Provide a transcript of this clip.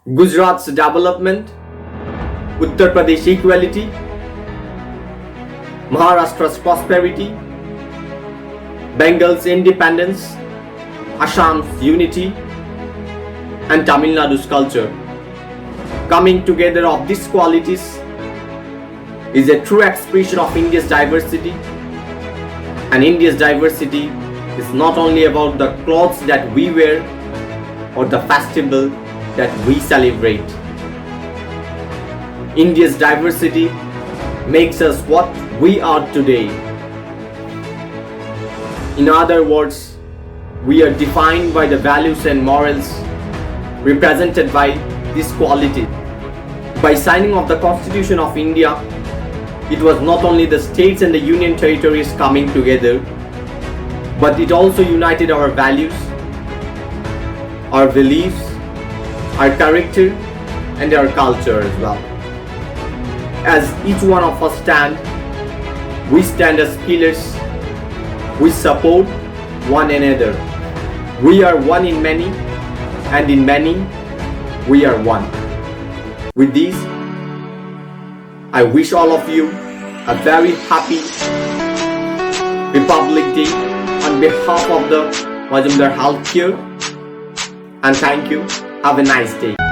Gujrat's development, Uttarpradesh Equality, Maharashtra's prosperity, Bengal's independence, Assam's unity, and Tamil Nadu's culture. Coming together of these qualities is a true expression of India's diversity. And India's diversity is not only about the clothes that we wear or the festival that we celebrate. India's diversity makes us what we are today. In other words, we are defined by the values and morals represented by this quality. By signing of the Constitution of India, it was not only the states and the union territories coming together, but it also united our values, our beliefs, our character, and our culture as well. As each one of us we stand as pillars, we support one another. We are one in many, and in many, we are one. With this, I wish all of you a very happy Republic Day on behalf of the Mazumder Healthcare, and thank you. Have a nice day.